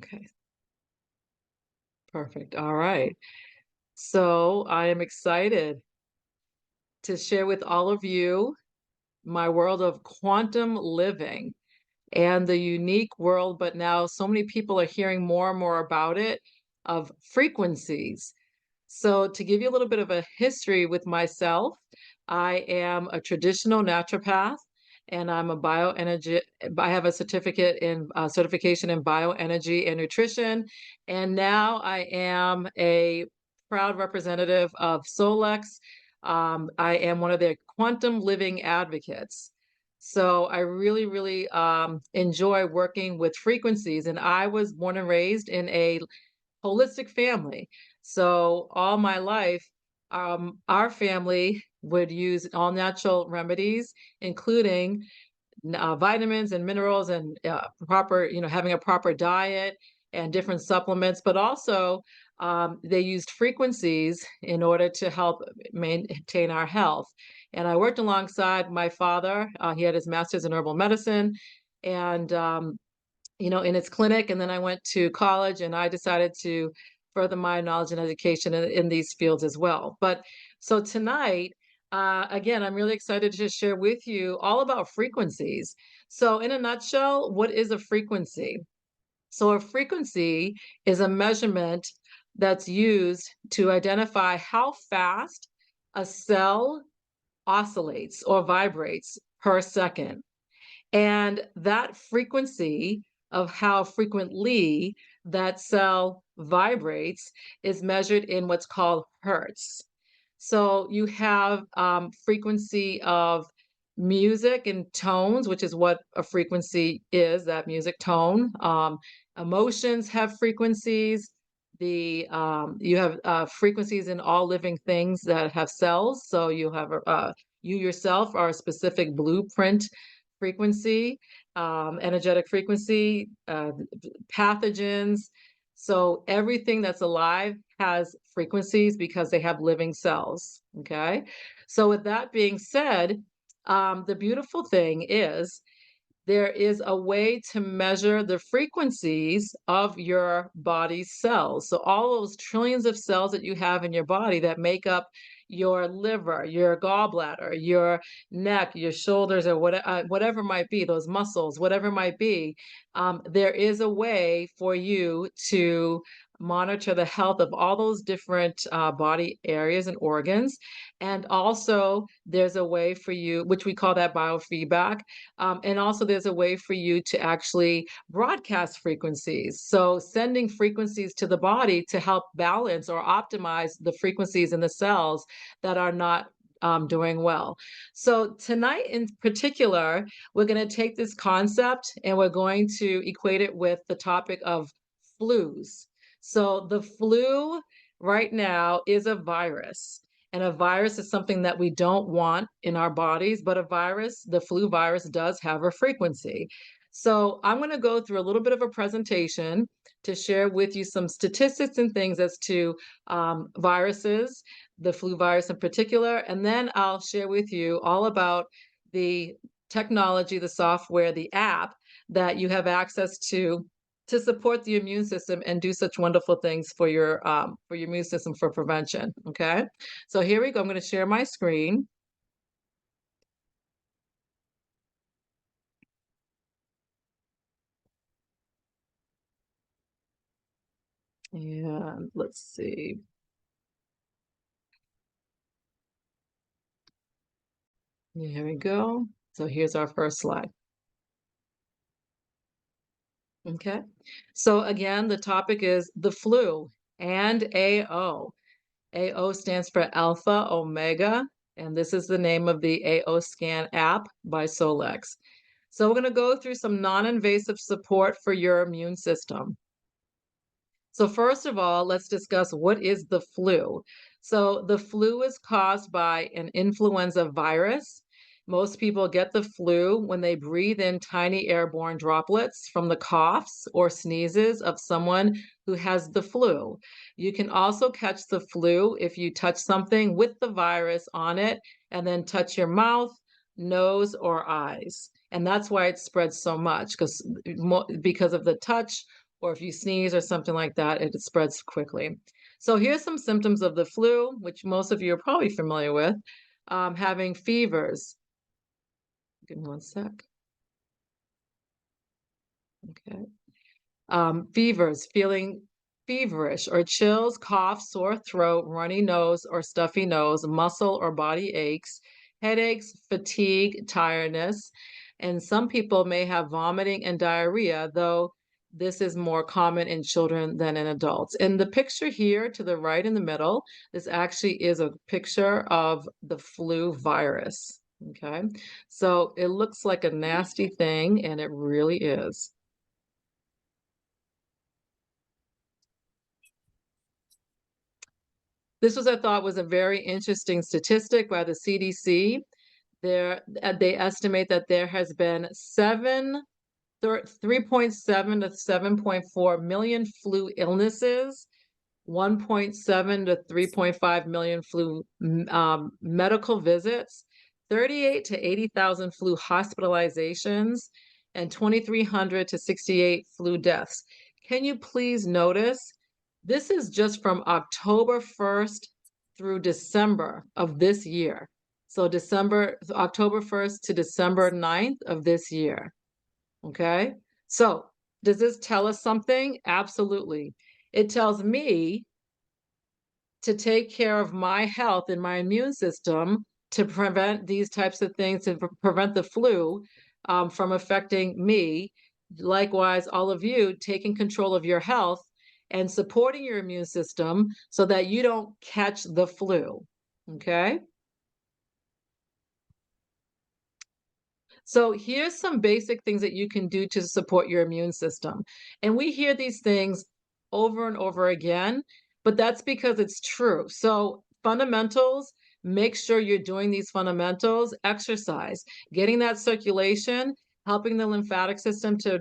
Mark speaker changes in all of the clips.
Speaker 1: Okay, perfect. All right. So I am excited to share with all of you my world of quantum living and the unique world, but now so many people are hearing more and more about it, of frequencies. So, to give you a little bit of a history with myself, I am a traditional naturopath and I'm a bioenergy. I have a certificate in certification in bioenergy and nutrition. And now I am a proud representative of Solex. I am one of their quantum living advocates. So I really, really enjoy working with frequencies. And I was born and raised in a holistic family. So all my life, our family would use all natural remedies, including vitamins and minerals and proper, having a proper diet and different supplements, but also they used frequencies in order to help maintain our health. And I worked alongside my father. He had his master's in herbal medicine and in its clinic. And then I went to college and I decided to further my knowledge and education in these fields as well. But so tonight, again, I'm really excited to share with you all about frequencies. So, in a nutshell, what is a frequency? So, a frequency is a measurement that's used to identify how fast a cell oscillates or vibrates per second. And that frequency of how frequently that cell vibrates is measured in what's called hertz. So you have frequency of music and tones, which is what a frequency is, that music tone. Emotions have frequencies. You have frequencies in all living things that have cells. So you yourself are a specific blueprint frequency, energetic frequency, pathogens. So everything that's alive has frequencies because they have living cells. Okay. So with that being said, the beautiful thing is there is a way to measure the frequencies of your body's cells. So all those trillions of cells that you have in your body that make up your liver, your gallbladder, your neck, your shoulders, or whatever might be, those muscles, whatever might be, there is a way for you to monitor the health of all those different body areas and organs. And also, there's a way for you, which we call that biofeedback. And also, there's a way for you to actually broadcast frequencies. So, sending frequencies to the body to help balance or optimize the frequencies in the cells that are not doing well. So, tonight in particular, we're going to take this concept and we're going to equate it with the topic of flus. So, the flu right now is a virus. And a virus is something that we don't want in our bodies, but a virus, the flu virus, does have a frequency. So I'm going to go through a little bit of a presentation to share with you some statistics and things as to viruses, the flu virus in particular, and then I'll share with you all about the technology, the software, the app that you have access to support the immune system and do such wonderful things for your immune system for prevention. Okay, so here we go. I'm going to share my screen. And let's see. Here we go. So here's our first slide. Okay. So again, the topic is the flu and AO. AO stands for Alpha Omega, and this is the name of the AO Scan app by Solex. So we're going to go through some non-invasive support for your immune system. So first of all, let's discuss what is the flu. So the flu is caused by an influenza virus. Most people get the flu when they breathe in tiny airborne droplets from the coughs or sneezes of someone who has the flu. You can also catch the flu if you touch something with the virus on it and then touch your mouth, nose, or eyes. And that's why it spreads so much because of the touch or if you sneeze or something like that, it spreads quickly. So here's some symptoms of the flu, which most of you are probably familiar with. Having fevers. Give me one sec. Okay. Fevers, feeling feverish or chills, cough, sore throat, runny nose or stuffy nose, muscle or body aches, headaches, fatigue, tiredness, and some people may have vomiting and diarrhea, though this is more common in children than in adults. And the picture here to the right in the middle, this actually is a picture of the flu virus. Okay, so it looks like a nasty thing, and it really is. This was, I thought, was a very interesting statistic by the CDC. They estimate that there has been 3.7 to 7.4 million flu illnesses, 1.7 to 3.5 million flu medical visits, 38 to 80,000 flu hospitalizations, and 2,300 to 68 flu deaths. Can you please notice this is just from October 1st through December of this year. So October 1st to December 9th of this year. Okay. So does this tell us something? Absolutely. It tells me to take care of my health and my immune system to prevent these types of things, to prevent the flu from affecting me. Likewise, all of you taking control of your health and supporting your immune system so that you don't catch the flu. Okay. So here's some basic things that you can do to support your immune system. And we hear these things over and over again, but that's because it's true. So fundamentals, make sure you're doing these fundamentals, exercise, getting that circulation, helping the lymphatic system to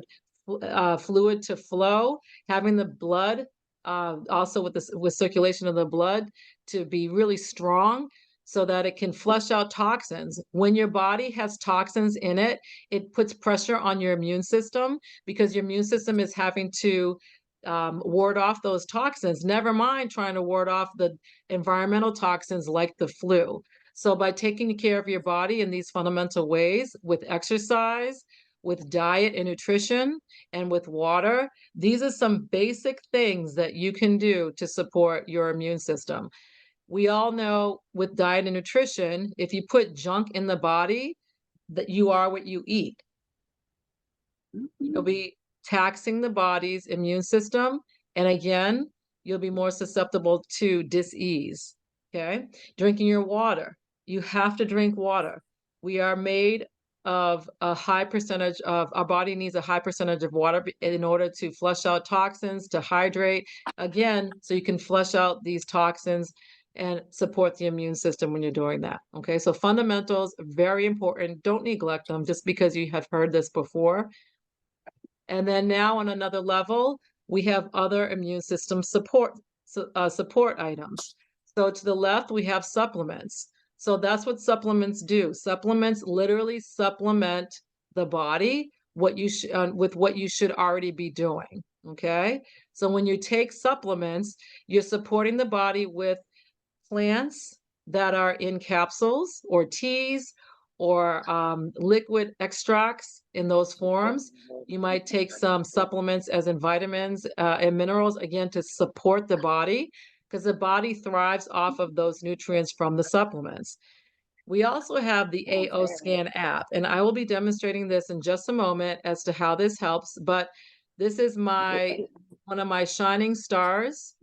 Speaker 1: fluid to flow, having the blood also with circulation of the blood to be really strong so that it can flush out toxins. When your body has toxins in it, it puts pressure on your immune system because your immune system is having to ward off those toxins, never mind trying to ward off the environmental toxins like the flu. So by taking care of your body in these fundamental ways with exercise, with diet and nutrition, and with water, these are some basic things that you can do to support your immune system. We all know with diet and nutrition, if you put junk in the body, that you are what you eat. You'll be taxing the body's immune system. And again, you'll be more susceptible to disease. Okay. Drinking your water. You have to drink water. We are made of a high percentage of our body needs a high percentage of water in order to flush out toxins, to hydrate. Again, so you can flush out these toxins and support the immune system when you're doing that. Okay. So fundamentals, very important. Don't neglect them just because you have heard this before. And then now on another level, we have other immune system support items. So to the left, we have supplements. So that's what supplements do. Supplements literally supplement the body with what you should already be doing. Okay. So when you take supplements, you're supporting the body with plants that are in capsules or teas or liquid extracts in those forms. You might take some supplements as in vitamins and minerals, again, to support the body because the body thrives off of those nutrients from the supplements. We also have the AO Scan app, and I will be demonstrating this in just a moment as to how this helps, but this is one of my shining stars,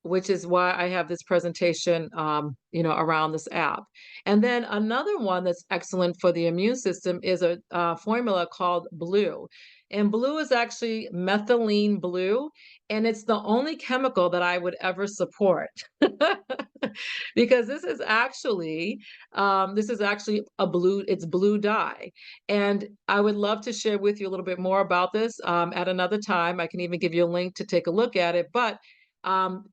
Speaker 1: which is why I have this presentation, around this app. And then another one that's excellent for the immune system is a formula called Blue. And Blue is actually methylene blue, and it's the only chemical that I would ever support because this is actually it's blue dye. And I would love to share with you a little bit more about this at another time. I can even give you a link to take a look at it, but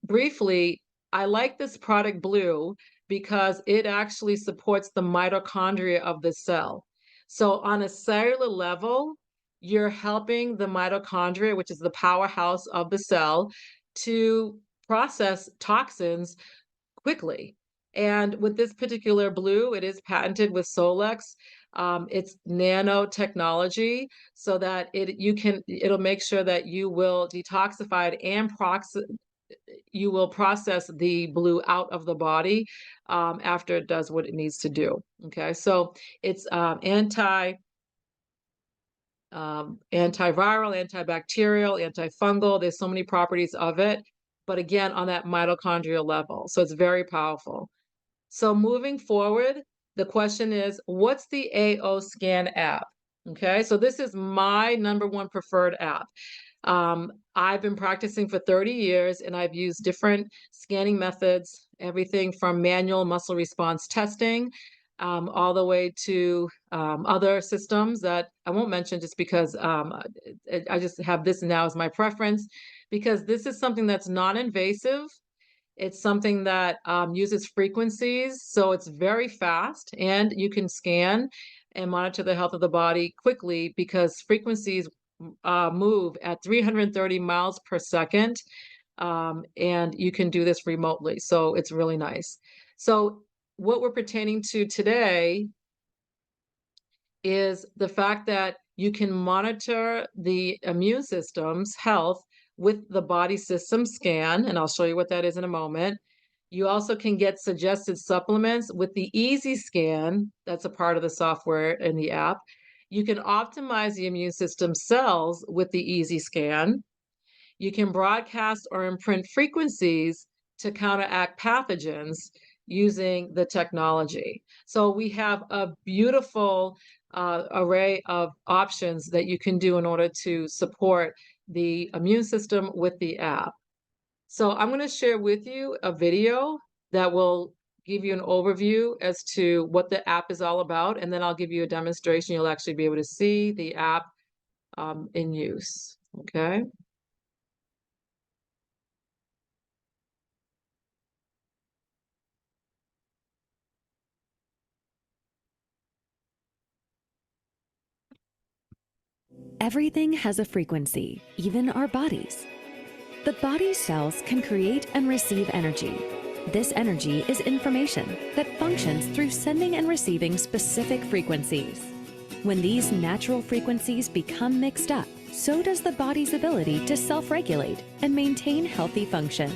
Speaker 1: briefly, I like this product Blue because it actually supports the mitochondria of the cell. So on a cellular level, you're helping the mitochondria, which is the powerhouse of the cell, to process toxins quickly. And with this particular blue, it is patented with Solex. It's nanotechnology, so that it'll make sure that you will detoxify it and you will process the blue out of the body after it does what it needs to do. Okay, so it's antiviral, antibacterial, antifungal. There's so many properties of it, but again, on that mitochondrial level. So it's very powerful. So moving forward, the question is, what's the AO Scan app? Okay, so this is my #1 preferred app. I've been practicing for 30 years and I've used different scanning methods, everything from manual muscle response testing, all the way to other systems that I won't mention just because I just have this now as my preference, because this is something that's non-invasive. It's something that uses frequencies, so it's very fast, and you can scan and monitor the health of the body quickly because frequencies move at 330 miles per second, and you can do this remotely. So it's really nice. So what we're pertaining to today is the fact that you can monitor the immune system's health with the body system scan, and I'll show you what that is in a moment. You also can get suggested supplements with the Easy Scan. That's a part of the software in the app. You can optimize the immune system cells with the Easy Scan. You can broadcast or imprint frequencies to counteract pathogens using the technology. So we have a beautiful array of options that you can do in order to support the immune system with the app. So I'm going to share with you a video that will give you an overview as to what the app is all about, and then I'll give you a demonstration. You'll actually be able to see the app in use. Okay.
Speaker 2: Everything has a frequency, even our bodies. The body's cells can create and receive energy. This energy is information that functions through sending and receiving specific frequencies. When these natural frequencies become mixed up, so does the body's ability to self-regulate and maintain healthy function.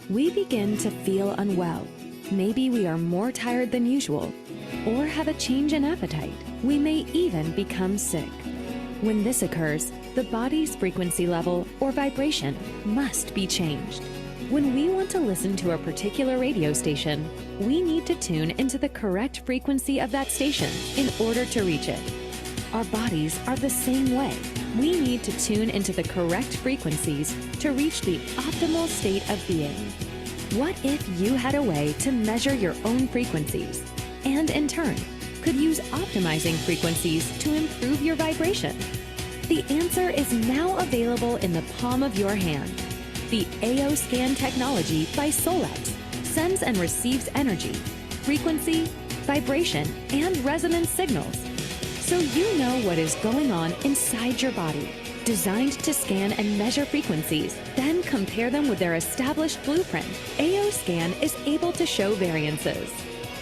Speaker 2: We begin to feel unwell. Maybe we are more tired than usual, or have a change in appetite. We may even become sick. When this occurs, the body's frequency level or vibration must be changed. When we want to listen to a particular radio station, we need to tune into the correct frequency of that station in order to reach it. Our bodies are the same way. We need to tune into the correct frequencies to reach the optimal state of being. What if you had a way to measure your own frequencies and, in turn, could use optimizing frequencies to improve your vibration? The answer is now available in the palm of your hand. The AO Scan technology by Solex sends and receives energy, frequency, vibration, and resonance signals, so you know what is going on inside your body. Designed to scan and measure frequencies, then compare them with their established blueprint, AO Scan is able to show variances.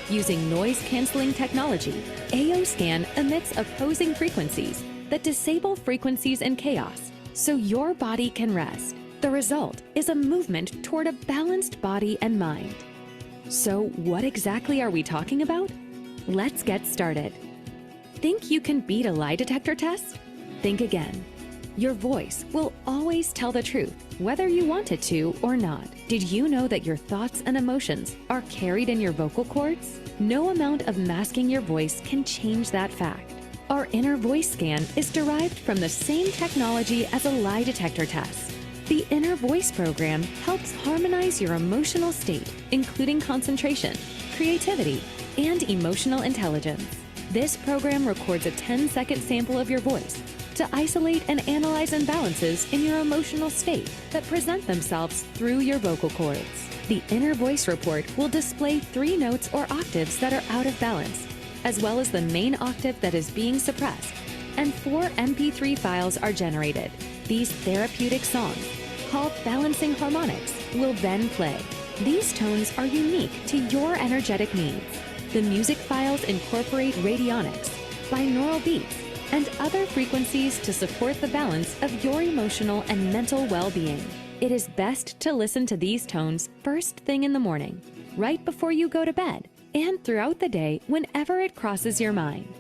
Speaker 2: Using noise-canceling technology, AO Scan emits opposing frequencies that disable frequencies in chaos, so your body can rest. The result is a movement toward a balanced body and mind. So what exactly are we talking about? Let's get started. Think you can beat a lie detector test? Think again. Your voice will always tell the truth, whether you want it to or not. Did you know that your thoughts and emotions are carried in your vocal cords? No amount of masking your voice can change that fact. Our inner voice scan is derived from the same technology as a lie detector test. The inner voice program helps harmonize your emotional state, including concentration, creativity, and emotional intelligence. This program records a 10-second sample of your voice to isolate and analyze imbalances in your emotional state that present themselves through your vocal cords. The inner voice report will display 3 notes or octaves that are out of balance, as well as the main octave that is being suppressed, and 4 MP3 files are generated. These therapeutic songs, called balancing harmonics, will then play. These tones are unique to your energetic needs. The music files incorporate radionics, binaural beats, and other frequencies to support the balance of your emotional and mental well-being. It is best to listen to these tones first thing in the morning, right before you go to bed, and throughout the day whenever it crosses your mind.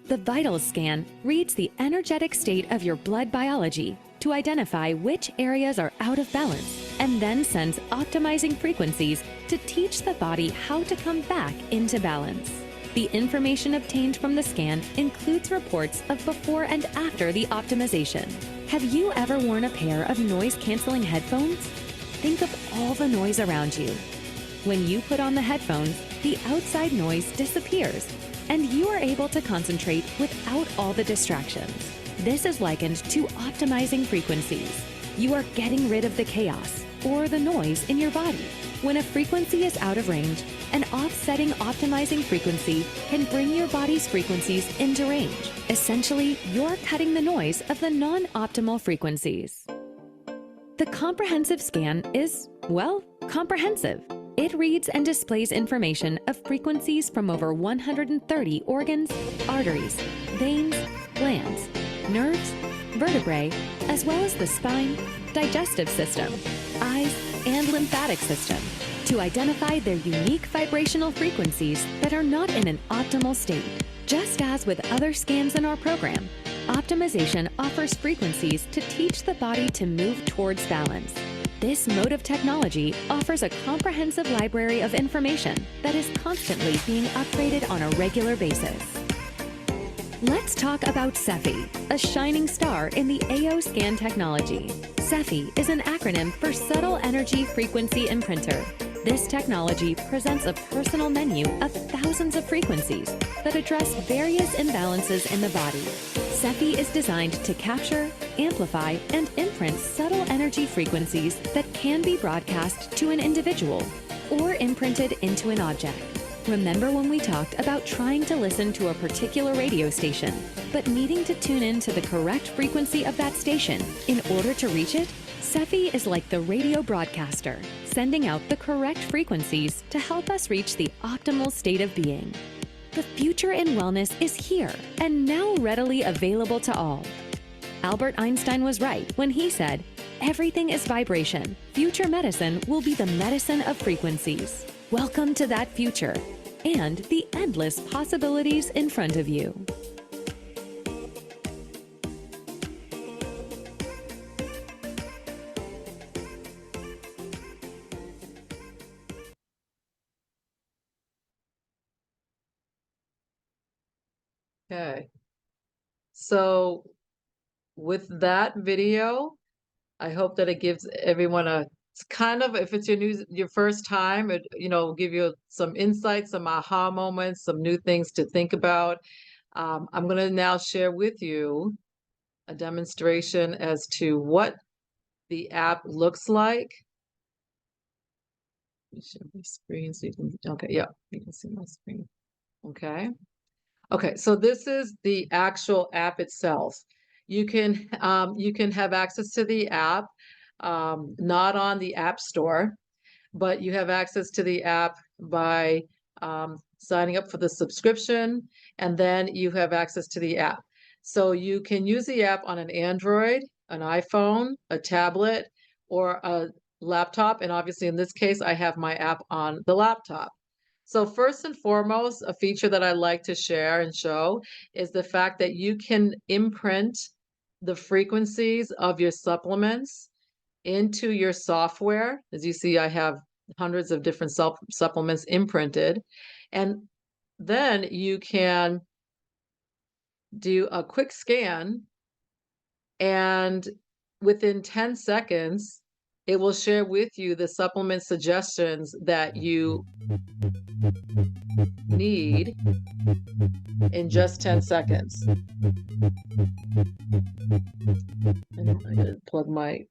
Speaker 2: The Vitals scan reads the energetic state of your blood biology to identify which areas are out of balance, and then sends optimizing frequencies to teach the body how to come back into balance. The information obtained from the scan includes reports of before and after the optimization. Have you ever worn a pair of noise-canceling headphones? Think of all the noise around you. When you put on the headphones, the outside noise disappears, and you are able to concentrate without all the distractions. This is likened to optimizing frequencies. You are getting rid of the chaos or the noise in your body. When a frequency is out of range, an offsetting optimizing frequency can bring your body's frequencies into range. Essentially, you're cutting the noise of the non-optimal frequencies. The comprehensive scan is, well, comprehensive. It reads and displays information of frequencies from over 130 organs, arteries, veins, glands, nerves, vertebrae, as well as the spine, digestive system, eyes, and lymphatic system, to identify their unique vibrational frequencies that are not in an optimal state. Just as with other scans in our program, optimization offers frequencies to teach the body to move towards balance. This mode of technology offers a comprehensive library of information that is constantly being upgraded on a regular basis. Let's talk about Sephi, a shining star in the AO scan technology. Sephi is an acronym for Subtle Energy Frequency Imprinter. This technology presents a personal menu of thousands of frequencies that address various imbalances in the body. Sephi is designed to capture, amplify, and imprint subtle energy frequencies that can be broadcast to an individual or imprinted into an object. Remember when we talked about trying to listen to a particular radio station, but needing to tune in to the correct frequency of that station in order to reach it? Sephi is like the radio broadcaster, sending out the correct frequencies to help us reach the optimal state of being. The future in wellness is here and now readily available to all. Albert Einstein was right when he said, "Everything is vibration. Future medicine will be the medicine of frequencies." Welcome to that future and the endless possibilities in front of you.
Speaker 1: Okay. So with that video, I hope that it gives everyone a it's kind of, if it's your first time, it will give you some insights, some aha moments, some new things to think about. I'm going to now share with you a demonstration as to what the app looks like. Let me share my screen so you can, okay, yeah, you can see my screen. Okay. Okay, so this is the actual app itself. You can have access to the app, not on the App Store, but you have access to the app by signing up for the subscription, and then you have access to the app. So you can use the app on an Android, an iPhone, a tablet, or a laptop. And obviously, in this case, I have my app on the laptop. So first and foremost, a feature that I like to share and show is the fact that you can imprint the frequencies of your supplements into your software. As you see, I have hundreds of different supplements imprinted. And then you can do a quick scan, and within 10 seconds, it will share with you the supplement suggestions that you need in just 10 seconds. And I gotta plug my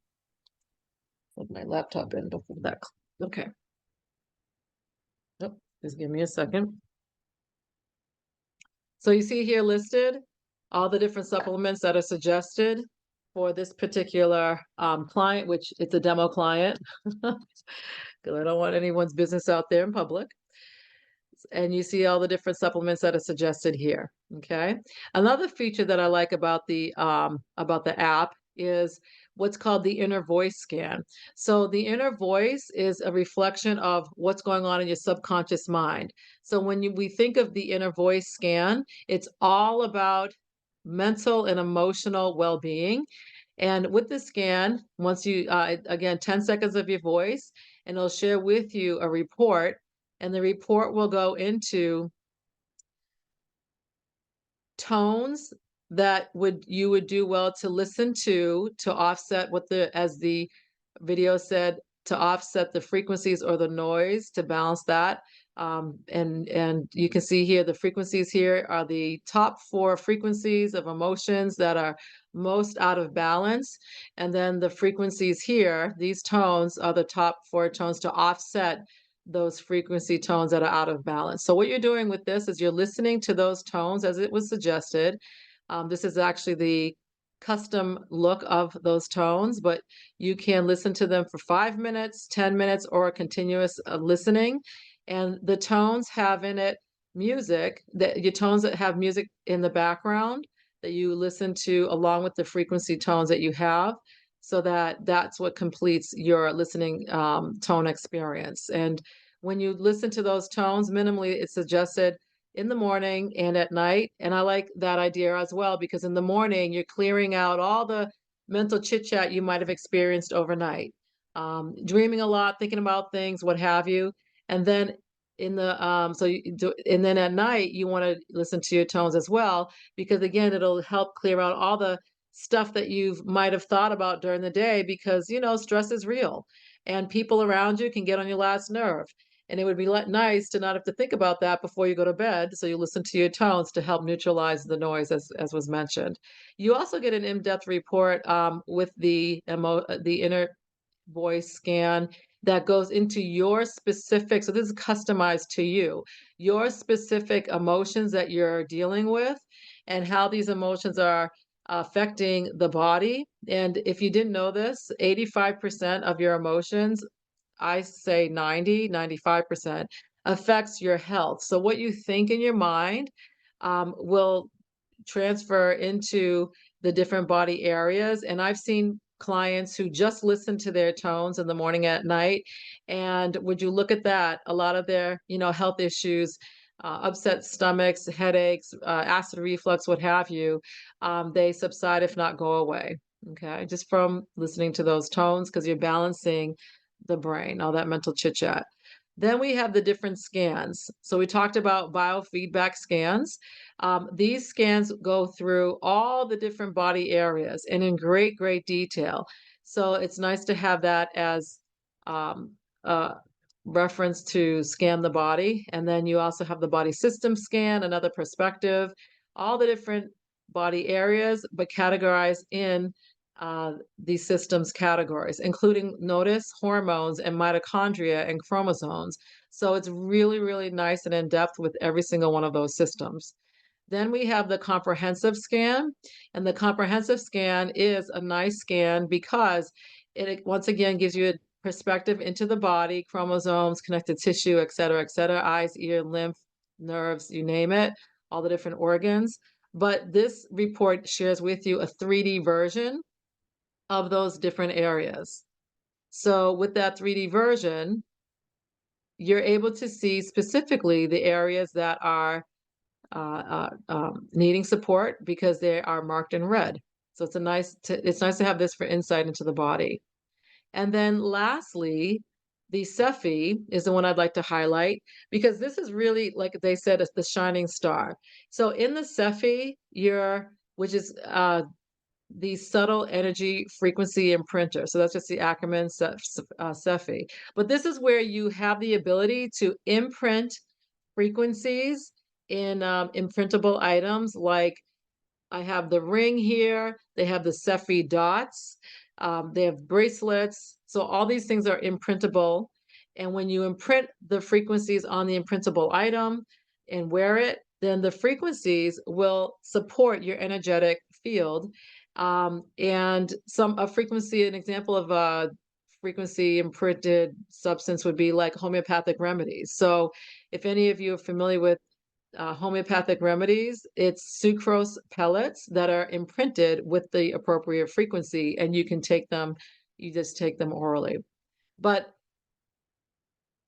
Speaker 1: laptop in before that. Okay. Oh, just give me a second. So you see here listed all the different supplements that are suggested for this particular client, which it's a demo client, because I don't want anyone's business out there in public. And you see all the different supplements that are suggested here. Okay. Another feature that I like about the app is what's called the inner voice scan. So the inner voice is a reflection of what's going on in your subconscious mind. So when we think of the inner voice scan, it's all about mental and emotional well-being. And with the scan, once you again 10 seconds of your voice, and it'll share with you a report, and the report will go into tones that you would do well to listen to offset what as the video said, to offset the frequencies or the noise to balance that. And you can see here the frequencies here are the top 4 frequencies of emotions that are most out of balance. And then the frequencies here, these tones are the top 4 tones to offset those frequency tones that are out of balance. So what you're doing with this is you're listening to those tones as it was suggested. This is actually the custom look of those tones, but you can listen to them for 5 minutes, 10 minutes, or a continuous listening. And the tones have in it music, that your tones that have music in the background that you listen to along with the frequency tones that you have, so that that's what completes your listening tone experience. And when you listen to those tones, minimally, it's suggested in the morning and at night. And I like that idea as well, because in the morning, you're clearing out all the mental chit chat you might have experienced overnight, dreaming a lot, thinking about things, what have you. And then in the so you do, and then at night you want to listen to your tones as well, because again it'll help clear out all the stuff that you might have thought about during the day, because stress is real and people around you can get on your last nerve. And it would be nice to not have to think about that before you go to bed. So you listen to your tones to help neutralize the noise, as was mentioned. You also get an in-depth report with the inner voice scan that goes into your specific, so this is customized to you, your specific emotions that you're dealing with and how these emotions are affecting the body. And if you didn't know this, 85% of your emotions, I say 90, 95%, affects your health. So what you think in your mind will transfer into the different body areas. And I've seen clients who just listen to their tones in the morning, at night. And would you look at that? A lot of their, health issues, upset stomachs, headaches, acid reflux, what have you, they subside if not go away. Okay, just from listening to those tones, because you're balancing the brain, all that mental chit chat. Then we have the different scans. So we talked about biofeedback scans. These scans go through all the different body areas and in great, great detail. So it's nice to have that as um, a reference to scan the body. And then you also have the body system scan, another perspective, all the different body areas, but categorized in these systems categories, including, notice, hormones and mitochondria and chromosomes. So it's really, really nice and in depth with every single one of those systems. Then we have the comprehensive scan, and the comprehensive scan is a nice scan because it once again gives you a perspective into the body, chromosomes, connective tissue, et cetera, eyes, ear, lymph, nerves, you name it, all the different organs. But this report shares with you a 3D version of those different areas. So with that 3D version, you're able to see specifically the areas that are needing support because they are marked in red. So it's nice to have this for insight into the body. And then lastly, the Sephi is the one I'd like to highlight, because this is really, like they said, it's the shining star. So in the Sephi, which is the subtle energy frequency imprinter. So that's just the acronym Sephi. But this is where you have the ability to imprint frequencies in imprintable items. Like I have the ring here, they have the Sephi dots, they have bracelets. So all these things are imprintable. And when you imprint the frequencies on the imprintable item and wear it, then the frequencies will support your energetic field. And a frequency, an example of a frequency imprinted substance would be like homeopathic remedies. So if any of you are familiar with homeopathic remedies, it's sucrose pellets that are imprinted with the appropriate frequency, and you just take them orally. But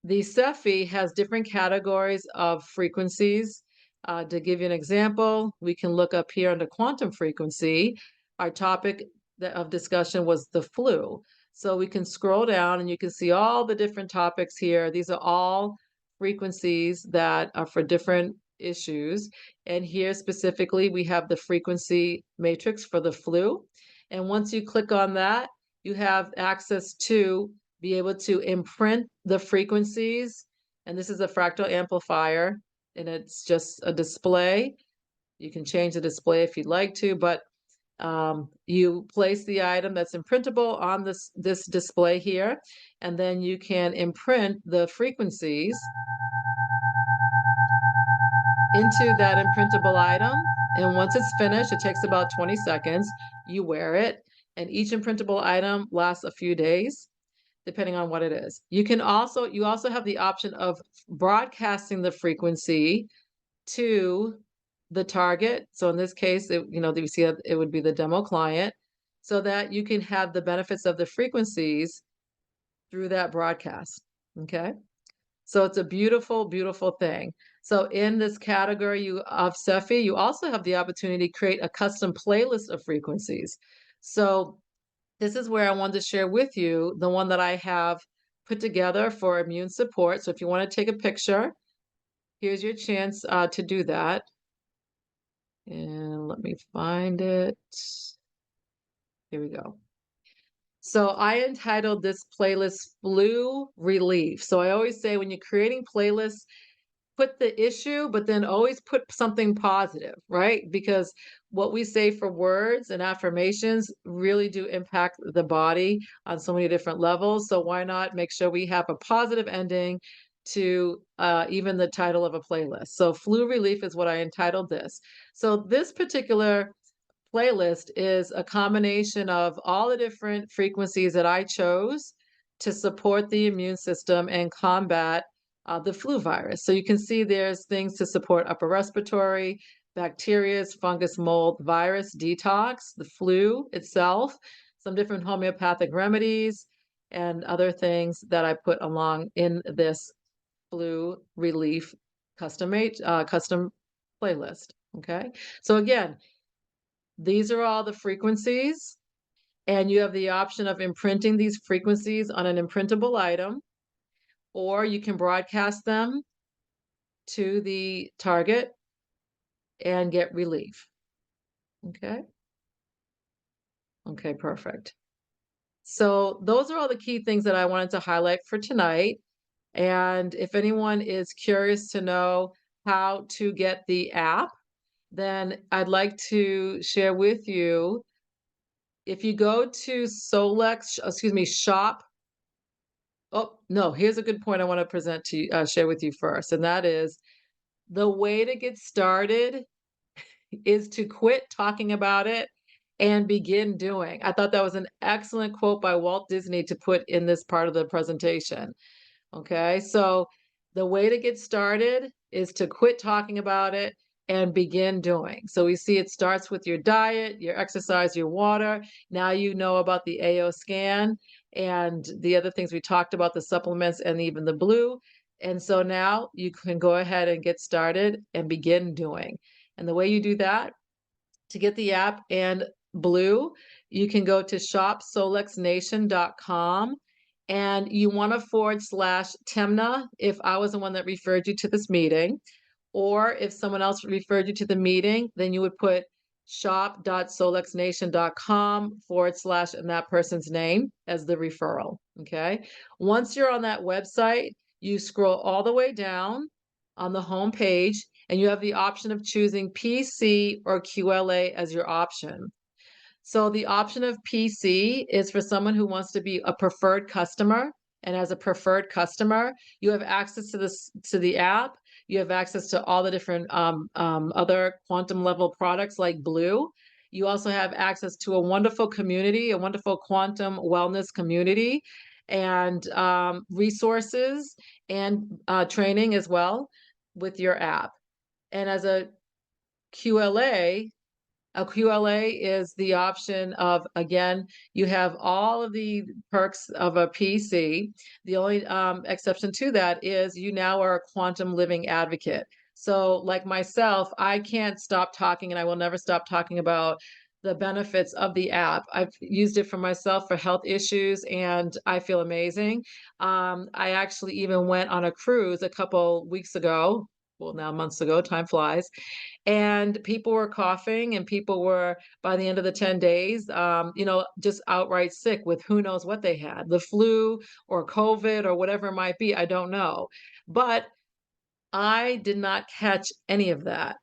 Speaker 1: the Sephi has different categories of frequencies. To give you an example, we can look up here under quantum frequency. Our topic of discussion was the flu. So we can scroll down and you can see all the different topics here. These are all frequencies that are for different issues. And here specifically, we have the frequency matrix for the flu. And once you click on that, you have access to be able to imprint the frequencies. And this is a fractal amplifier, and it's just a display. You can change the display if you'd like to, but you place the item that's imprintable on this display here, and then you can imprint the frequencies into that imprintable item. And once it's finished, it takes about 20 seconds. You wear it, and each imprintable item lasts a few days, depending on what it is. You also have the option of broadcasting the frequency to the target. So in this case, you see it would be the demo client, so that you can have the benefits of the frequencies through that broadcast. Okay. So it's a beautiful, beautiful thing. So in this category of Sephi, you also have the opportunity to create a custom playlist of frequencies. So this is where I wanted to share with you the one that I have put together for immune support. So if you want to take a picture, here's your chance to do that. And let me find it. Here we go. So I entitled this playlist Flu Relief. So I always say when you're creating playlists, put the issue, but then always put something positive, right? Because what we say for words and affirmations really do impact the body on so many different levels. So why not make sure we have a positive ending to even the title of a playlist? So flu relief is what I entitled this. So this particular playlist is a combination of all the different frequencies that I chose to support the immune system and combat the flu virus. So you can see there's things to support upper respiratory, bacteria, fungus, mold, virus, detox, the flu itself, some different homeopathic remedies, and other things that I put along in this flu relief custom playlist. Okay. So again, these are all the frequencies, and you have the option of imprinting these frequencies on an imprintable item, or you can broadcast them to the target and get relief. Okay. Okay, perfect. So those are all the key things that I wanted to highlight for tonight. And if anyone is curious to know how to get the app, then I'd like to share with you. If you go to shop. Oh, no, here's a good point I want to present to you, share with you first, and that is the way to get started is to quit talking about it and begin doing. I thought that was an excellent quote by Walt Disney to put in this part of the presentation. Okay, so the way to get started is to quit talking about it and begin doing. So we see it starts with your diet, your exercise, your water. Now you know about the AO scan and the other things we talked about, the supplements and even the blue. And so now you can go ahead and get started and begin doing. And the way you do that, to get the app and blue, you can go to shopsolexnation.com and you want to /Temna if I was the one that referred you to this meeting, or if someone else referred you to the meeting, then you would put shop.solexnation.com / and that person's name as the referral. Okay. Once you're on that website, you scroll all the way down on the home page and you have the option of choosing PC or QLA as your option. So the option of PC is for someone who wants to be a preferred customer. And as a preferred customer, you have access to the app. You have access to all the different other quantum level products like Blue. You also have access to a wonderful community, a wonderful quantum wellness community, and resources and training as well with your app. And as QLA, a QLA is the option of, again, you have all of the perks of a PC. The only exception to that is you now are a quantum living advocate. So, like myself, I can't stop talking and I will never stop talking about the benefits of the app. I've used it for myself for health issues and I feel amazing. I actually even went on a cruise a couple weeks ago. Well, now months ago, time flies, and people were coughing and people were, by the end of the 10 days, just outright sick with who knows what they had, the flu or COVID or whatever it might be, I don't know. But I did not catch any of that.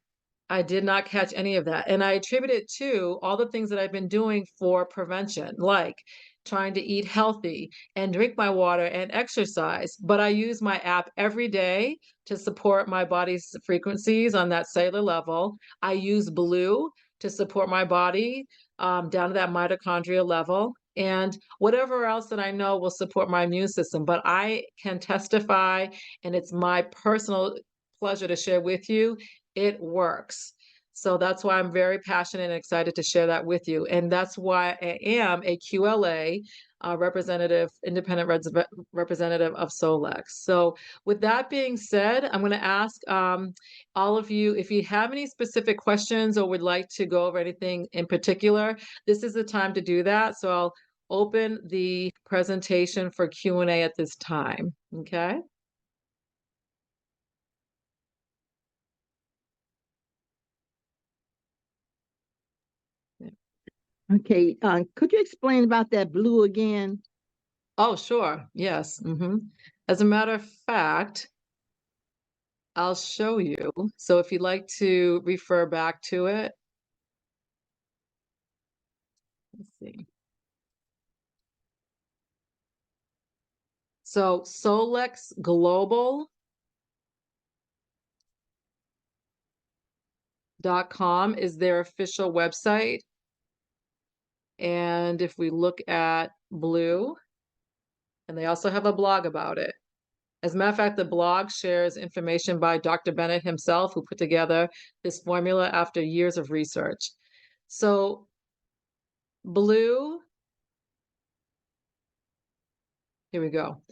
Speaker 1: I did not catch any of that. And I attribute it to all the things that I've been doing for prevention, like trying to eat healthy and drink my water and exercise. But I use my app every day to support my body's frequencies on that cellular level. I use Blue to support my body down to that mitochondria level. And whatever else that I know will support my immune system. But I can testify, and it's my personal pleasure to share with you, it works. So that's why I'm very passionate and excited to share that with you. And that's why I am a QLA representative, independent representative of Solex. So with that being said, I'm going to ask all of you, if you have any specific questions or would like to go over anything in particular, this is the time to do that. So I'll open the presentation for Q&A at this time. Okay.
Speaker 3: Okay, could you explain about that Blue again?
Speaker 1: Oh, sure. Yes. As a matter of fact, I'll show you. So if you'd like to refer back to it, let's see. So solexglobal.com is their official website. And if we look at Blue, and they also have a blog about it. As a matter of fact, the blog shares information by Dr. Bennett himself, who put together this formula after years of research. So Blue, here we go.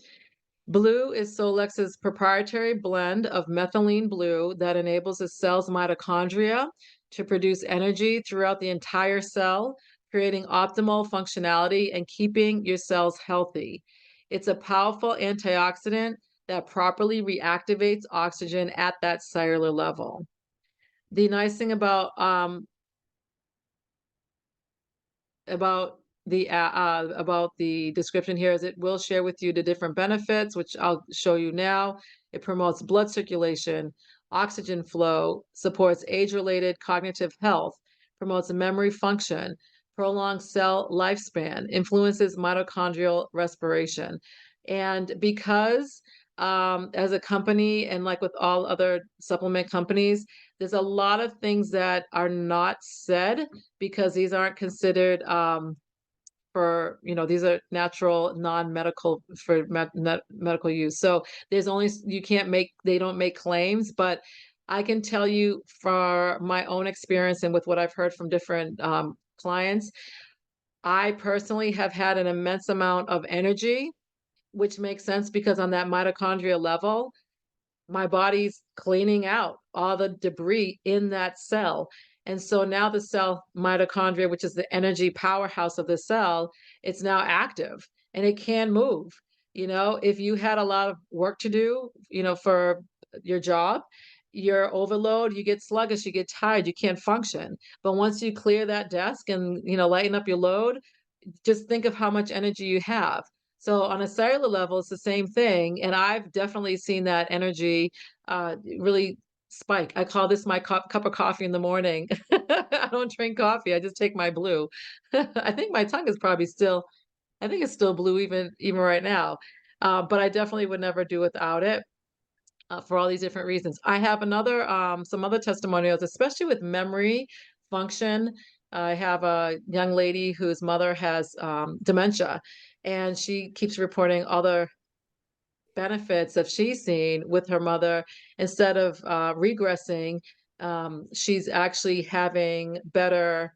Speaker 1: Blue is Solex's proprietary blend of methylene blue that enables the cell's mitochondria to produce energy throughout the entire cell, creating optimal functionality and keeping your cells healthy. It's a powerful antioxidant that properly reactivates oxygen at that cellular level. The nice thing about the description here is it will share with you the different benefits, which I'll show you now. It promotes blood circulation, oxygen flow, supports age-related cognitive health, promotes memory function, prolongs cell lifespan, influences mitochondrial respiration. And because as a company, and like with all other supplement companies, there's a lot of things that are not said because these aren't considered for, these are natural, non-medical for medical use. So there's only, they don't make claims, but I can tell you for my own experience and with what I've heard from different clients, I personally have had an immense amount of energy, which makes sense because on that mitochondrial level, my body's cleaning out all the debris in that cell. And so now the cell mitochondria, which is the energy powerhouse of the cell, it's now active and it can move. If you had a lot of work to do, for your job, your overload, you get sluggish, you get tired, you can't function. But once you clear that desk and, lighten up your load, just think of how much energy you have. So on a cellular level, it's the same thing. And I've definitely seen that energy really spike. I call this my cup of coffee in the morning. I don't drink coffee. I just take my Blue. I think my tongue is probably still, I think it's still blue even right now. But I definitely would never do without it. for all these different reasons. I have another some other testimonials, especially with memory function. I have a young lady whose mother has dementia, and she keeps reporting other benefits that she's seen with her mother. Instead of regressing, she's actually having better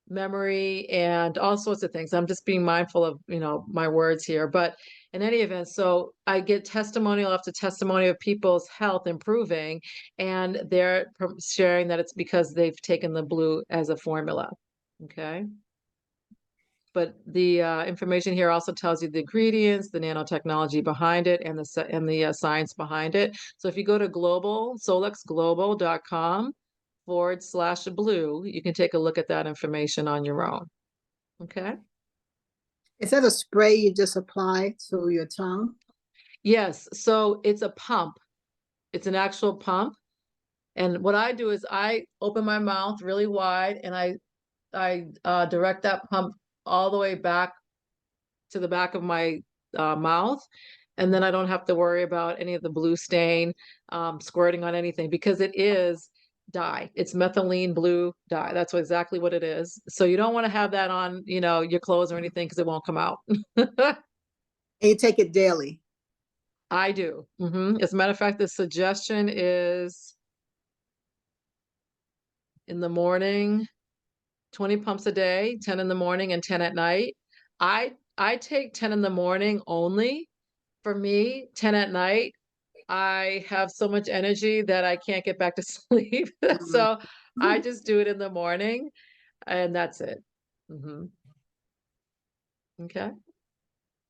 Speaker 1: memory and all sorts of things. I'm just being mindful of, my words here. But in any event, so I get testimonial after testimonial of people's health improving, and they're sharing that it's because they've taken the blue as a formula. Okay. But the information here also tells you the ingredients, the nanotechnology behind it, and the science behind it. So if you go to solexglobal.com/blue, you can take a look at that information on your own. Okay.
Speaker 4: Is that a spray you just apply to your tongue?
Speaker 1: Yes. So it's a pump. It's an actual pump. And what I do is I open my mouth really wide, and I direct that pump all the way back to the back of my mouth. And then I don't have to worry about any of the blue stain squirting on anything, because it is dye. It's methylene blue dye. That's exactly what it is. So you don't want to have that on, your clothes or anything, because it won't come out.
Speaker 4: And you take it daily?
Speaker 1: I do. As a matter of fact, the suggestion is in the morning, 20 pumps a day, 10 in the morning and 10 at night. I take 10 in the morning only. For me, 10 at night, I have so much energy that I can't get back to sleep. So I just do it in the morning, and that's it. Okay.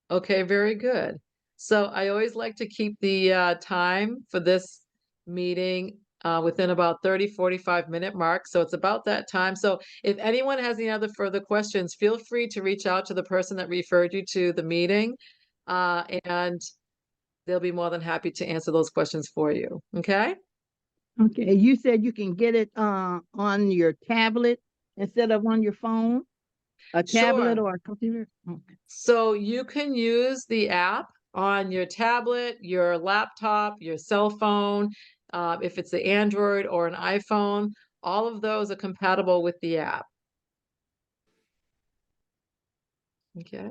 Speaker 1: Okay, very good. So I always like to keep the time for this meeting within about 30-45 minute mark. So it's about that time. So if anyone has any other further questions, feel free to reach out to the person that referred you to the meeting, and they'll be more than happy to answer those questions for you. Okay?
Speaker 3: Okay, you said you can get it on your tablet instead of on your phone, a tablet
Speaker 1: Sure.
Speaker 3: or a computer? Okay.
Speaker 1: So you can use the app on your tablet, your laptop, your cell phone, if it's the Android or an iPhone. All of those are compatible with the app. Okay.